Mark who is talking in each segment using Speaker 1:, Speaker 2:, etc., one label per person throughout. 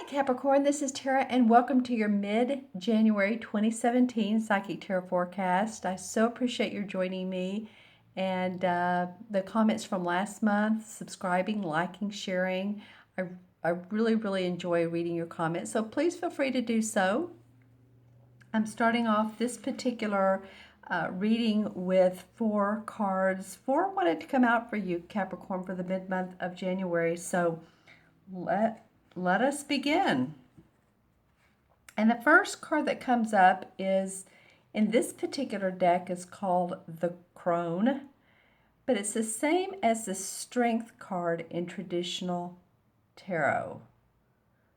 Speaker 1: Hi Capricorn, this is Tara and welcome to your mid-January 2017 Psychic Tarot forecast. I so appreciate your joining me and the comments from last month, subscribing, liking, sharing. I really enjoy reading your comments, so please feel free to do so. I'm starting off this particular reading with 4 cards. 4 wanted to come out for you, Capricorn, for the mid-month of January, so let us begin. And the first card that comes up is, in this particular deck, is called the Crone, but it's the same as the Strength card in traditional tarot.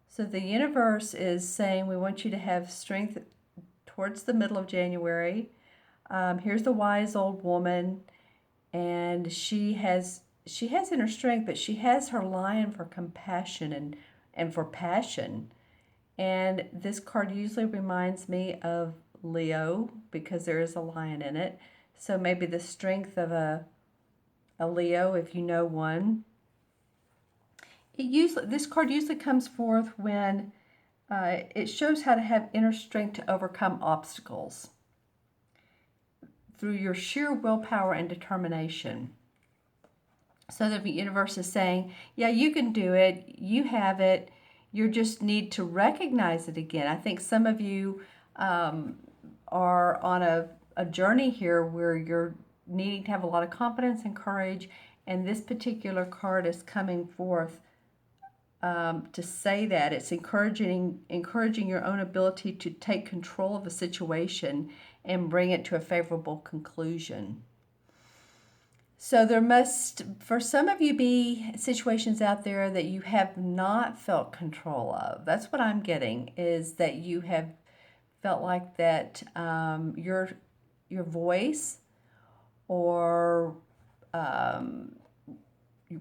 Speaker 1: So the universe is saying we want you to have strength towards the middle of January. Here's the wise old woman, and she has inner strength, but she has her lion for compassion and for passion. And this card usually reminds me of Leo because there is a lion in it. So maybe the strength of a Leo, if you know one. This card usually comes forth when it shows how to have inner strength to overcome obstacles through your sheer willpower and determination. So the universe is saying, yeah, you can do it. You have it. You just need to recognize it again. I think some of you are on a journey here where you're needing to have a lot of confidence and courage, and this particular card is coming forth to say that. It's encouraging your own ability to take control of a situation and bring it to a favorable conclusion. So there must, for some of you, be situations out there that you have not felt control of. That's what I'm getting, is that you have felt like that your voice or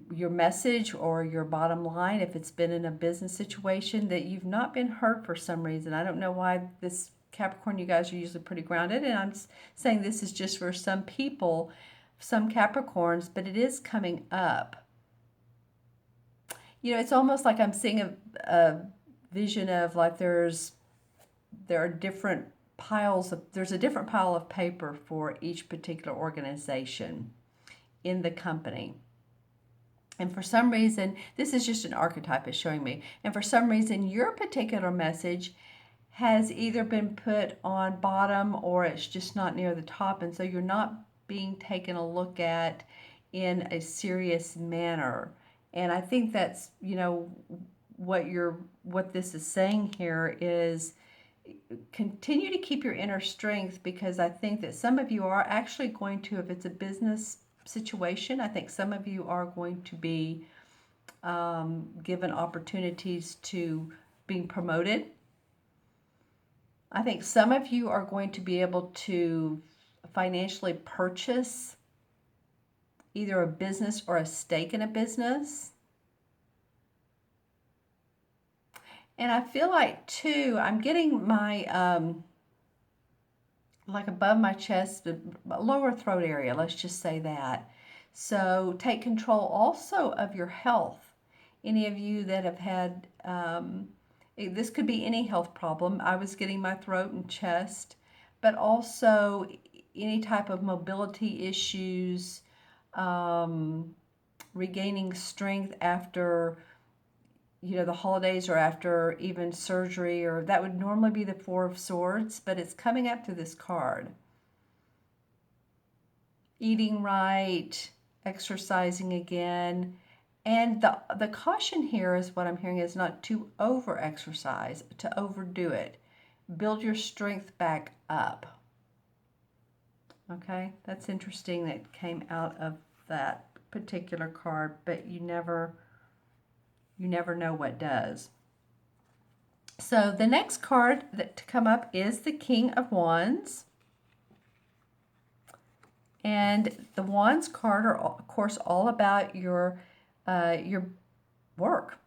Speaker 1: your message or your bottom line, if it's been in a business situation, that you've not been heard for some reason. I don't know why this Capricorn, you guys are usually pretty grounded, and I'm saying this is just for some people, some Capricorns, but it is coming up. You know, it's almost like I'm seeing a vision of like there are different piles of, there's a different pile of paper for each particular organization in the company. And for some reason, this is just an archetype it's showing me. And for some reason, your particular message has either been put on bottom or it's just not near the top. And so you're not being taken a look at in a serious manner. And I think that's, you know, what this is saying here is continue to keep your inner strength, because I think that some of you are actually going to, if it's a business situation, I think some of you are going to be given opportunities to being promoted. I think some of you are going to be able to financially purchase either a business or a stake in a business. And I feel like too, I'm getting my like above my chest, lower throat area, let's just say that. So take control also of your health. Any of you that have had, this could be any health problem. I was getting my throat and chest, but also any type of mobility issues, regaining strength after, you know, the holidays or after even surgery, or that would normally be the Four of Swords, but it's coming up to this card. Eating right, exercising again, and the caution here is what I'm hearing is not to over-exercise, to overdo it. Build your strength back up. Okay, that's interesting that came out of that particular card, but you never know what does. So the next card that to come up is the King of Wands. And the Wands card are, of course, all about your work,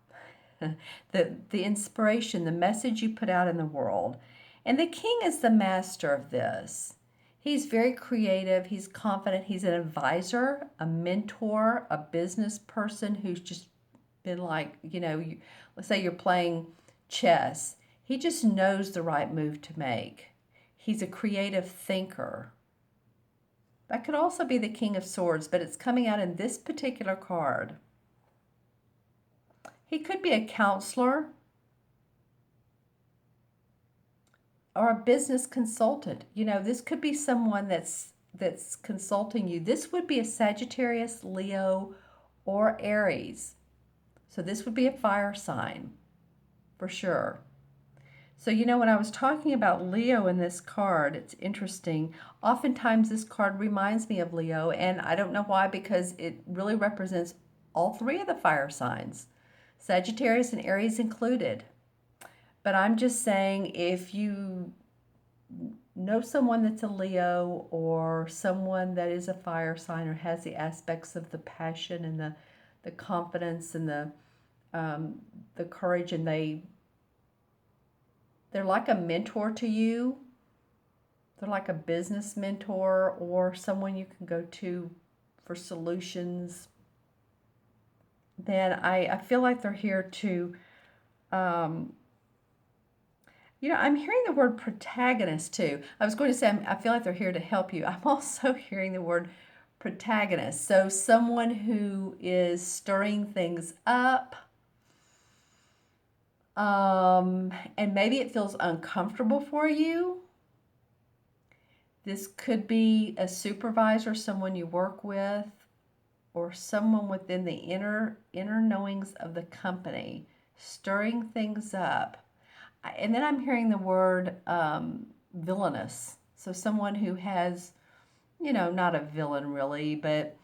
Speaker 1: the inspiration, the message you put out in the world. And the King is the master of this. He's very creative. He's confident. He's an advisor, a mentor, a business person who's just been like, you know, let's say you're playing chess. He just knows the right move to make. He's a creative thinker. That could also be the King of Swords, but it's coming out in this particular card. He could be a counselor or a business consultant. You know, this could be someone that's consulting you. This would be a Sagittarius, Leo, or Aries. So this would be a fire sign for sure. So, you know, when I was talking about Leo in this card, it's interesting. Oftentimes this card reminds me of Leo, and I don't know why, because it really represents all three of the fire signs, Sagittarius and Aries included. But I'm just saying, if you know someone that's a Leo or someone that is a fire sign or has the aspects of the passion and the confidence and the courage, and they're like a mentor to you. They're like a business mentor or someone you can go to for solutions. Then I feel like they're here to, you know, I'm hearing the word protagonist too. I was going to say, I feel like they're here to help you. I'm also hearing the word protagonist. So someone who is stirring things up. And maybe it feels uncomfortable for you. This could be a supervisor, someone you work with, or someone within the inner knowings of the company, stirring things up. And then I'm hearing the word villainous. So someone who has, you know, not a villain really, but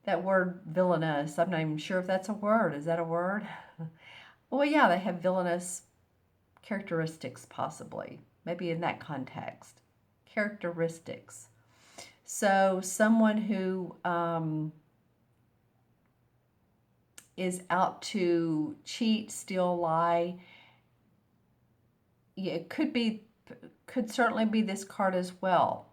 Speaker 1: that word villainous, I'm not even sure if that's a word. Is that a word? Well, yeah, they have villainous characteristics possibly, maybe in that context. Characteristics. So someone who is out to cheat, steal, lie. Yeah, it could certainly be this card as well.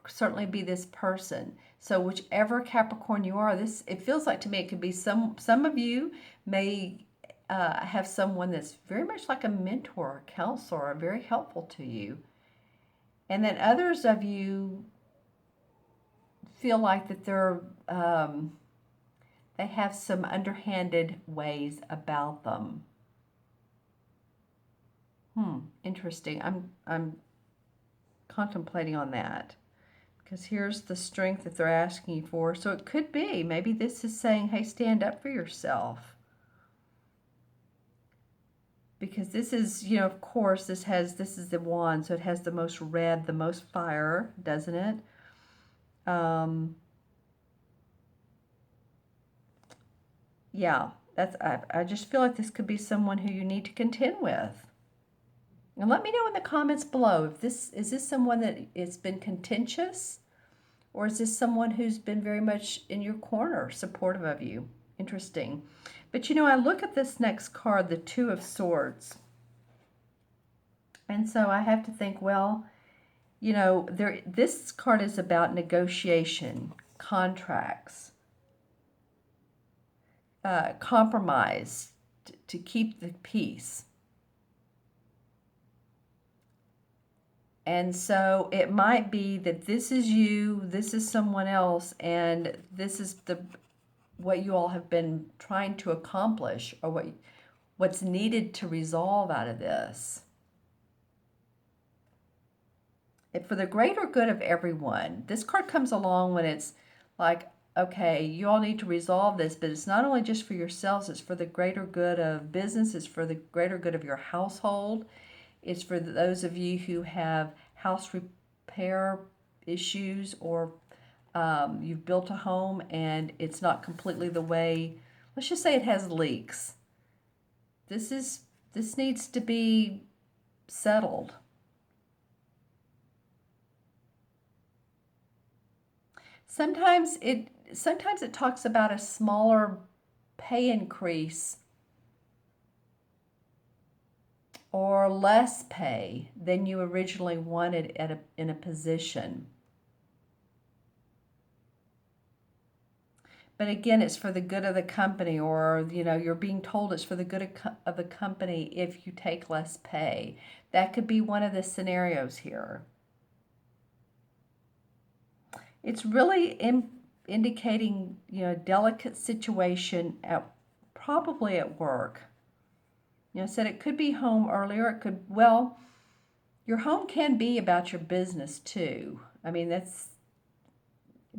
Speaker 1: Certainly be this person. So whichever Capricorn you are, it feels like to me it could be some of you may have someone that's very much like a mentor, a counselor, very helpful to you. And then others of you feel like that they have some underhanded ways about them. Interesting. I'm contemplating on that, because here's the strength that they're asking you for. So it could be, maybe this is saying, hey, stand up for yourself. Because this is, you know, of course, this is the wand, so it has the most red, the most fire, doesn't it? Yeah, I just feel like this could be someone who you need to contend with. And let me know in the comments below, if is this someone that it's been contentious, or is this someone who's been very much in your corner, supportive of you? Interesting. But you know, I look at this next card, the Two of Swords. And so I have to think, well, you know, this card is about negotiation, contracts, compromise to keep the peace. And so it might be that this is you, this is someone else, and this is what you all have been trying to accomplish, or what's needed to resolve out of this. For the greater good of everyone. This card comes along when it's like, okay, you all need to resolve this, but it's not only just for yourselves, it's for the greater good of business, it's for the greater good of your household. It's for those of you who have house repair issues, or you've built a home and it's not completely the way, let's just say it has leaks. This needs to be settled. Sometimes it talks about a smaller pay increase or less pay than you originally wanted in a position. But again, it's for the good of the company, or you're being told it's for the good of the company if you take less pay. That could be one of the scenarios here. It's really indicating, a delicate situation probably at work. I said it could be home earlier. It could, well, your home can be about your business too. I mean, that's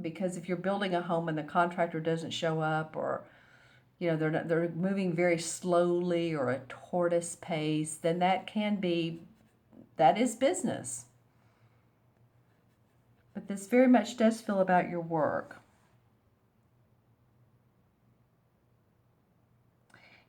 Speaker 1: because if you're building a home and the contractor doesn't show up, or they're moving very slowly or a tortoise pace, then that is business. But this very much does feel about your work.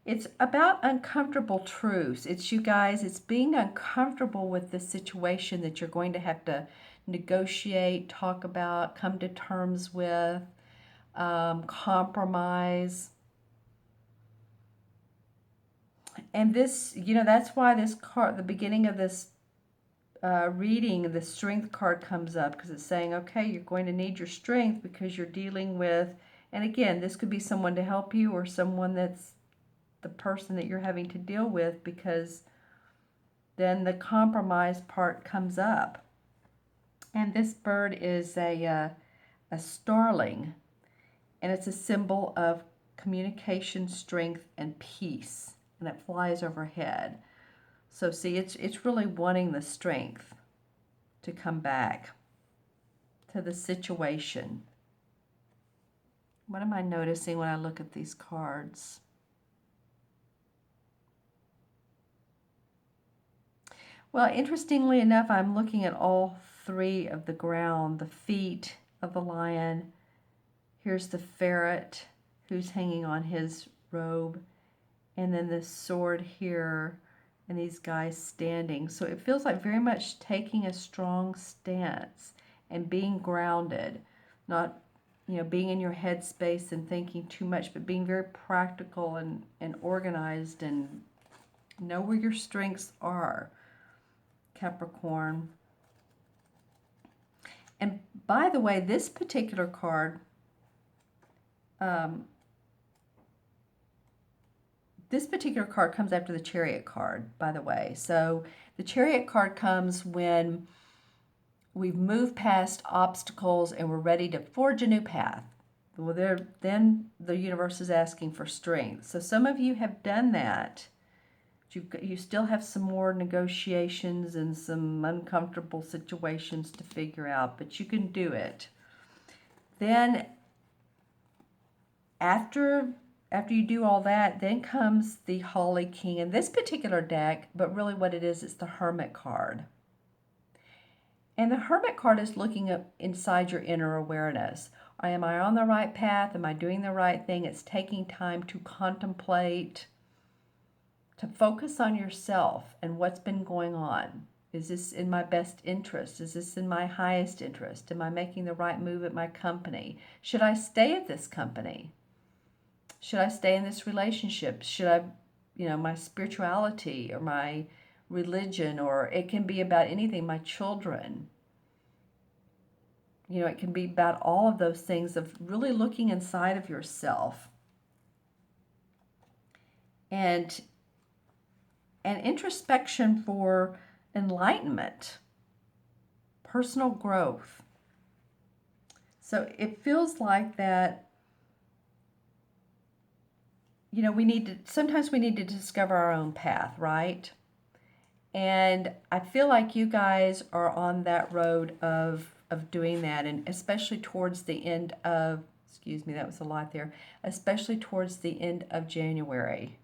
Speaker 1: It's about uncomfortable truths. It's you guys, it's being uncomfortable with the situation that you're going to have to negotiate, talk about, come to terms with, compromise. And this, that's why this card, the beginning of this reading, the strength card comes up, because it's saying, okay, you're going to need your strength because you're dealing with, and again, this could be someone to help you or someone that's the person that you're having to deal with, because then the compromise part comes up. And this bird is a starling, and it's a symbol of communication, strength, and peace, and it flies overhead. So see, it's really wanting the strength to come back to the situation. What am I noticing when I look at these cards? Well, interestingly enough, I'm looking at all three of the ground, the feet of the lion. Here's the ferret who's hanging on his robe, and then the sword here, and these guys standing. So it feels like very much taking a strong stance and being grounded, not being in your headspace and thinking too much, but being very practical and organized, and know where your strengths are, Capricorn. And by the way, this particular card, comes after the Chariot card, by the way. So the Chariot card comes when we've moved past obstacles and we're ready to forge a new path. Well, then the universe is asking for strength. So some of you have done that. You still have some more negotiations and some uncomfortable situations to figure out, but you can do it. Then after you do all that, then comes the Holly King in this particular deck, but really what it is, it's the Hermit card. And the Hermit card is looking up inside your inner awareness. Am I on the right path? Am I doing the right thing? It's taking time to contemplate, to focus on yourself and what's been going on. Is this in my best interest? Is this in my highest interest? Am I making the right move at my company? Should I stay at this company? Should I stay in this relationship? Should I, my spirituality or my religion, or it can be about anything, my children. It can be about all of those things, of really looking inside of yourself. And introspection for enlightenment, personal growth. So it feels like that, sometimes we need to discover our own path, right? And I feel like you guys are on that road of doing that, and especially towards the end of, excuse me, that was a lot there, especially towards the end of January.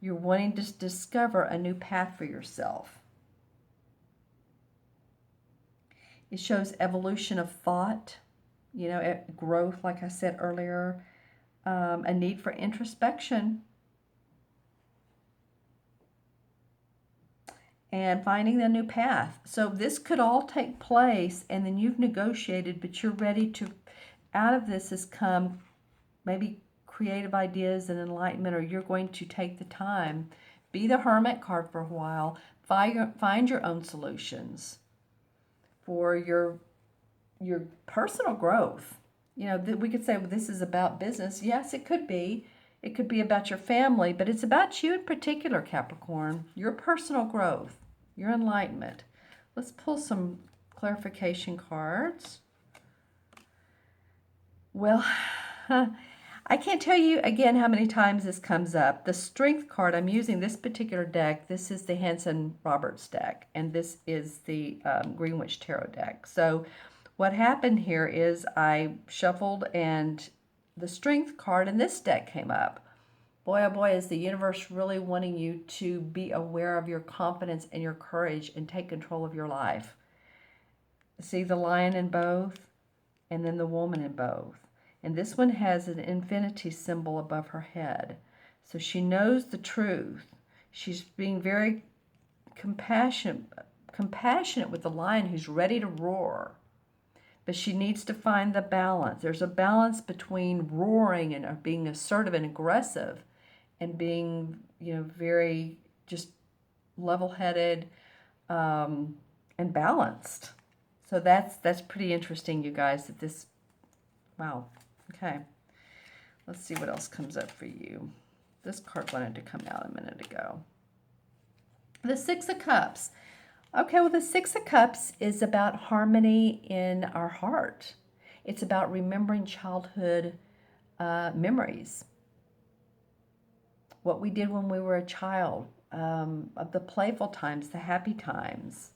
Speaker 1: You're wanting to discover a new path for yourself. It shows evolution of thought, growth, like I said earlier, a need for introspection, and finding the new path. So this could all take place, and then you've negotiated, but you're ready to, out of this has come maybe creative ideas and enlightenment, or you're going to take the time, be the Hermit card for a while, find your own solutions for your personal growth. you know, we could say, well, this is about business. Yes, it could be. It could be about your family, but it's about you in particular, Capricorn, your personal growth, your enlightenment. Let's pull some clarification cards. Well, I can't tell you again how many times this comes up. The strength card, I'm using this particular deck. This is the Hanson Roberts deck, and this is the Greenwich Tarot deck. So what happened here is I shuffled and the strength card in this deck came up. Boy, oh boy, is the universe really wanting you to be aware of your confidence and your courage and take control of your life. See the lion in both and then the woman in both. And this one has an infinity symbol above her head. So she knows the truth. She's being very compassionate with the lion who's ready to roar. But she needs to find the balance. There's a balance between roaring and being assertive and aggressive and being, you know, very just level-headed and balanced. So that's pretty interesting, you guys, that this, wow, okay. Let's see what else comes up for you. This card wanted to come out a minute ago. The Six of Cups. Okay, well, the Six of Cups is about harmony in our heart. It's about remembering childhood memories. What we did when we were a child, of the playful times, the happy times.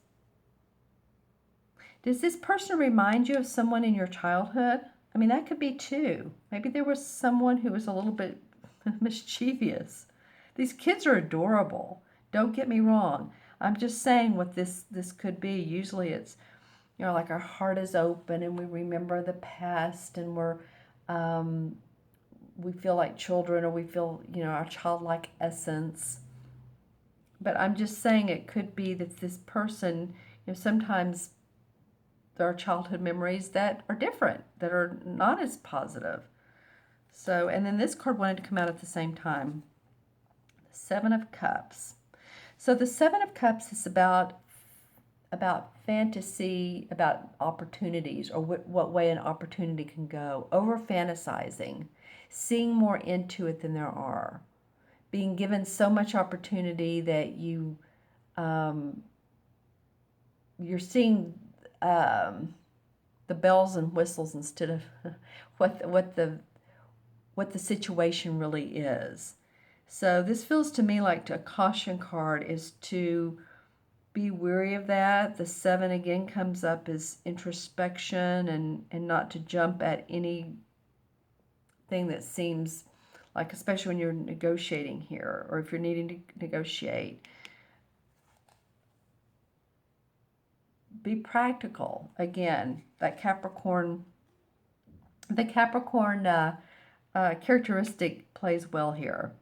Speaker 1: Does this person remind you of someone in your childhood? I mean, that could be too. Maybe there was someone who was a little bit mischievous. These kids are adorable. Don't get me wrong. I'm just saying what this could be. Usually it's, you know, like our heart is open and we remember the past and we feel like children, or we feel, you know, our childlike essence. But I'm just saying it could be that this person, you know, sometimes there are childhood memories that are different, that are not as positive. So, and then this card wanted to come out at the same time. The Seven of Cups. So the Seven of Cups is about fantasy, about opportunities, or what way an opportunity can go, over fantasizing, seeing more into it than there are, being given so much opportunity that you're seeing the bells and whistles instead of what the situation really is. So this feels to me like a caution card is to be wary of that. The seven again comes up as introspection and not to jump at anything that seems like, especially when you're negotiating here, or if you're needing to negotiate. Be practical. Again, that Capricorn, the Capricorn characteristic plays well here.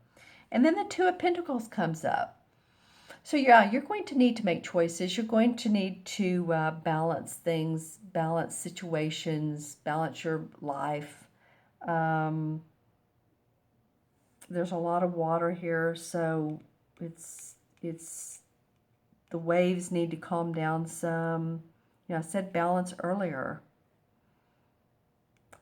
Speaker 1: And then the Two of Pentacles comes up. So yeah, you're going to need to make choices. You're going to need to balance things, balance situations, balance your life. There's a lot of water here, so it's the waves need to calm down some. You know, I said balance earlier.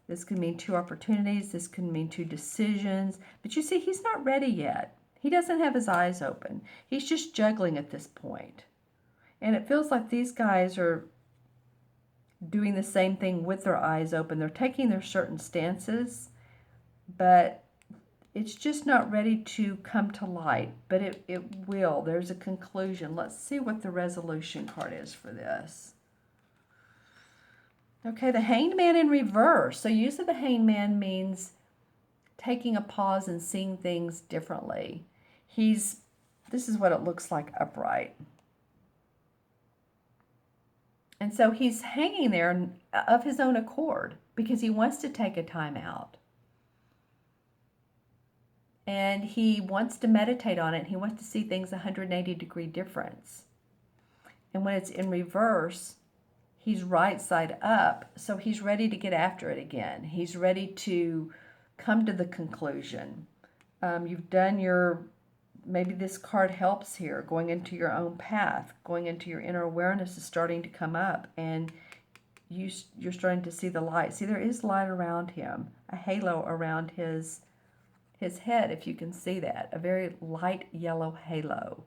Speaker 1: This can mean two opportunities. This can mean two decisions. But you see, he's not ready yet. He doesn't have his eyes open. He's just juggling at this point. And it feels like these guys are doing the same thing with their eyes open. They're taking their certain stances, but it's just not ready to come to light. But it will. There's a conclusion. Let's see what the resolution card is for this. Okay, the Hanged Man in reverse. So use of the Hanged Man means taking a pause and seeing things differently. This is what it looks like upright. And so he's hanging there of his own accord because he wants to take a time out. And he wants to meditate on it. He wants to see things 180-degree difference. And when it's in reverse, he's right side up, so he's ready to get after it again. He's ready to come to the conclusion. You've done maybe this card helps here, going into your own path, going into your inner awareness is starting to come up, and you're starting to see the light. See, there is light around him, a halo around his head, if you can see that, a very light yellow halo.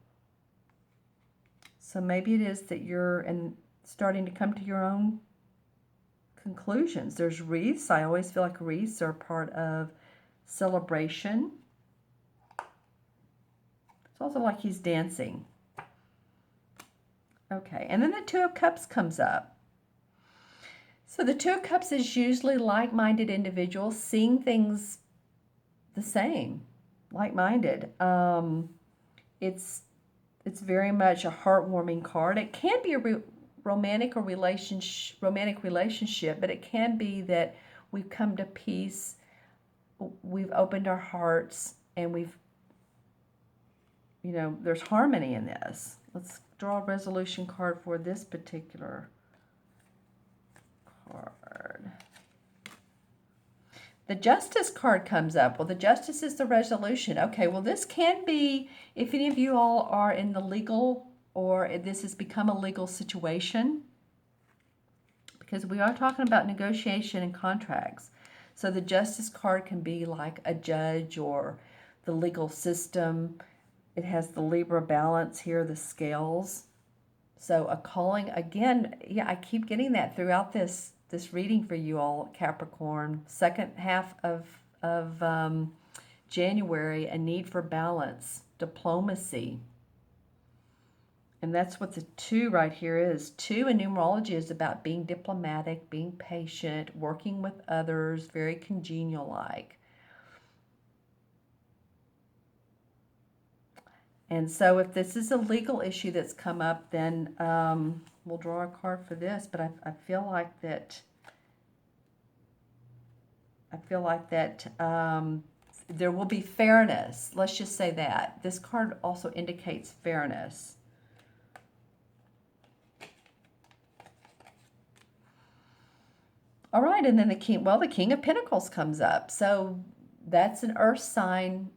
Speaker 1: So maybe it is that you're starting to come to your own conclusions. There's wreaths. I always feel like wreaths are part of celebration. It's also like he's dancing. Okay, and then the Two of Cups comes up. So the Two of Cups is usually like-minded individuals seeing things the same, like-minded. It's very much a heartwarming card. It can be a romantic relationship, but it can be that we've come to peace, we've opened our hearts, and there's harmony in this. Let's draw a resolution card for this particular card. The Justice card comes up. Well, the Justice is the resolution. Okay, well, this can be, if any of you all are in the legal, or this has become a legal situation, because we are talking about negotiation and contracts. So the Justice card can be like a judge or the legal system. It has the Libra balance here, the scales. So a calling, again, yeah, I keep getting that throughout this reading for you all, Capricorn. Second half of January, a need for balance, diplomacy. And that's what the 2 right here is. 2 in numerology is about being diplomatic, being patient, working with others, very congenial-like. And so if this is a legal issue that's come up, then we'll draw a card for this. But I feel like that. There will be fairness. Let's just say that. This card also indicates fairness. All right, and then the King of Pentacles comes up. So that's an earth sign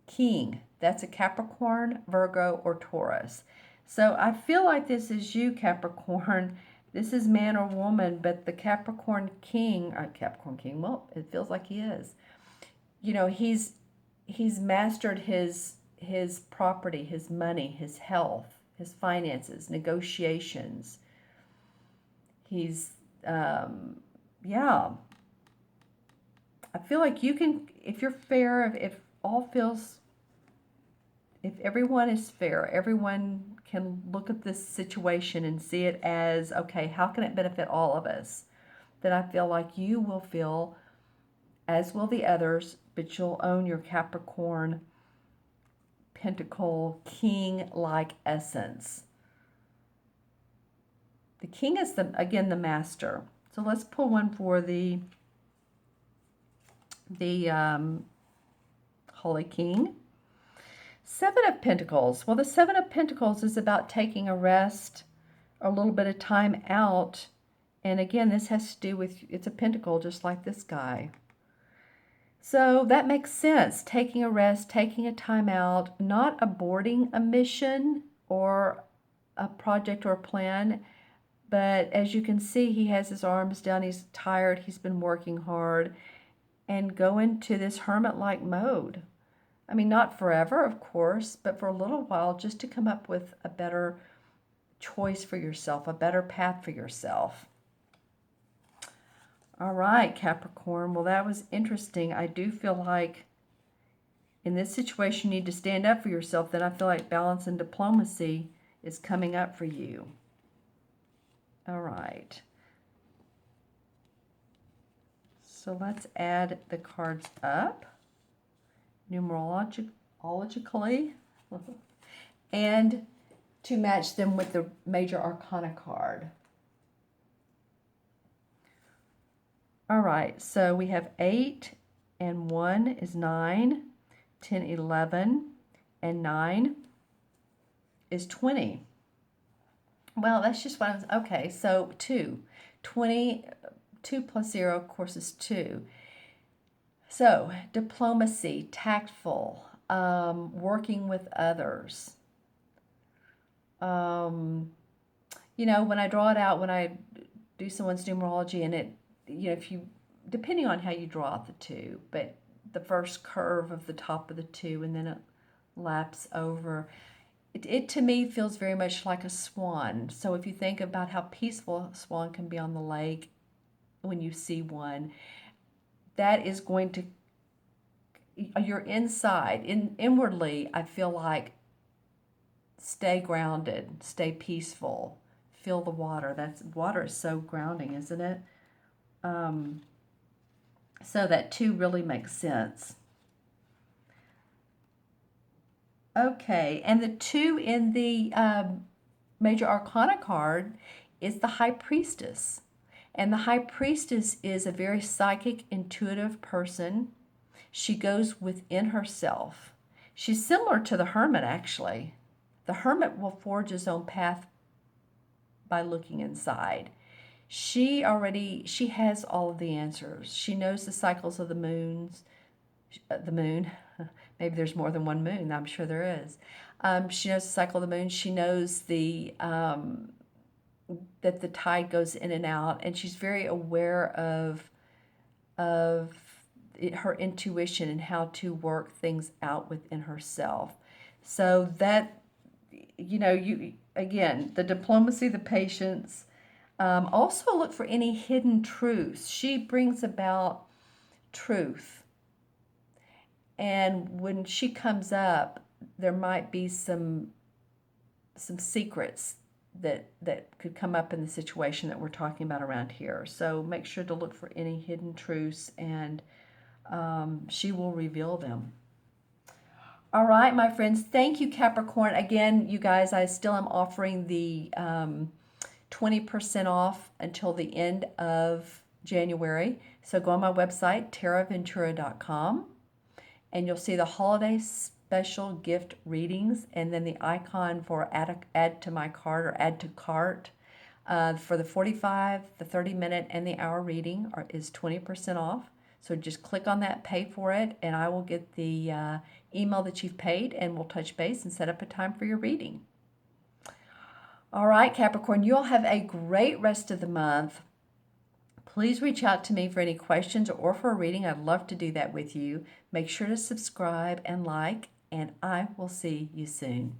Speaker 1: king. That's a Capricorn, Virgo, or Taurus. So I feel like this is you, Capricorn. This is man or woman, but the Capricorn king, well, it feels like he is. He's mastered his property, his money, his health, his finances, negotiations. He's, yeah. I feel like you can, if you're fair, if everyone is fair, everyone can look at this situation and see it as, okay, how can it benefit all of us? Then I feel like you will feel, as will the others, but you'll own your Capricorn Pentacle king-like essence. The king is, again, the master. So let's pull one for the Holy King. 7 of Pentacles. Well, the 7 of Pentacles is about taking a rest, a little bit of time out. And again, this has to do with, it's a pentacle just like this guy. So that makes sense. Taking a rest, taking a time out, not aborting a mission or a project or a plan. But as you can see, he has his arms down. He's tired. He's been working hard. And go into this hermit-like mode. I mean, not forever, of course, but for a little while, just to come up with a better choice for yourself, a better path for yourself. All right, Capricorn. Well, that was interesting. I do feel like in this situation, you need to stand up for yourself. Then I feel like balance and diplomacy is coming up for you. All right. So let's add the cards up numerologically and to match them with the major arcana card. All right, so we have 8 and 1 is 9, 10, 11, and 9 is 20. Well, that's just what I was, okay, so 2. 20, 2 plus 0, of course, is 2. So, diplomacy, tactful, working with others. When I draw it out, when I do someone's numerology, and it, if you, depending on how you draw out the two, but the first curve of the top of the two, and then it laps over. It to me feels very much like a swan. So if you think about how peaceful a swan can be on the lake when you see one, that is going to, you're inside, inwardly, I feel like, stay grounded, stay peaceful, feel the water. Water is so grounding, isn't it? So that two really makes sense. Okay, and the two in the Major Arcana card is the High Priestess. And the High Priestess is a very psychic, intuitive person. She goes within herself. She's similar to the Hermit, actually. The Hermit will forge his own path by looking inside. She has all of the answers. She knows the cycles of the moon. Maybe there's more than one moon. I'm sure there is. She knows the cycle of the moon. She knows that the tide goes in and out, and she's very aware of her intuition and how to work things out within herself. So that, again, the diplomacy, the patience. Also look for any hidden truths. She brings about truth. And when she comes up, there might be some secrets that could come up in the situation that we're talking about around here. So make sure to look for any hidden truths, and she will reveal them. All right, my friends, thank you, Capricorn. Again, you guys, I still am offering the 20% off until the end of January. So go on my website, taraventura.com, and you'll see the holiday special gift readings, and then the icon for add to my cart or add to cart for the 45, the 30-minute, and the hour reading is 20% off. So just click on that, pay for it, and I will get the email that you've paid, and we'll touch base and set up a time for your reading. All right, Capricorn, you'll have a great rest of the month. Please reach out to me for any questions or for a reading. I'd love to do that with you. Make sure to subscribe and like, and I will see you soon.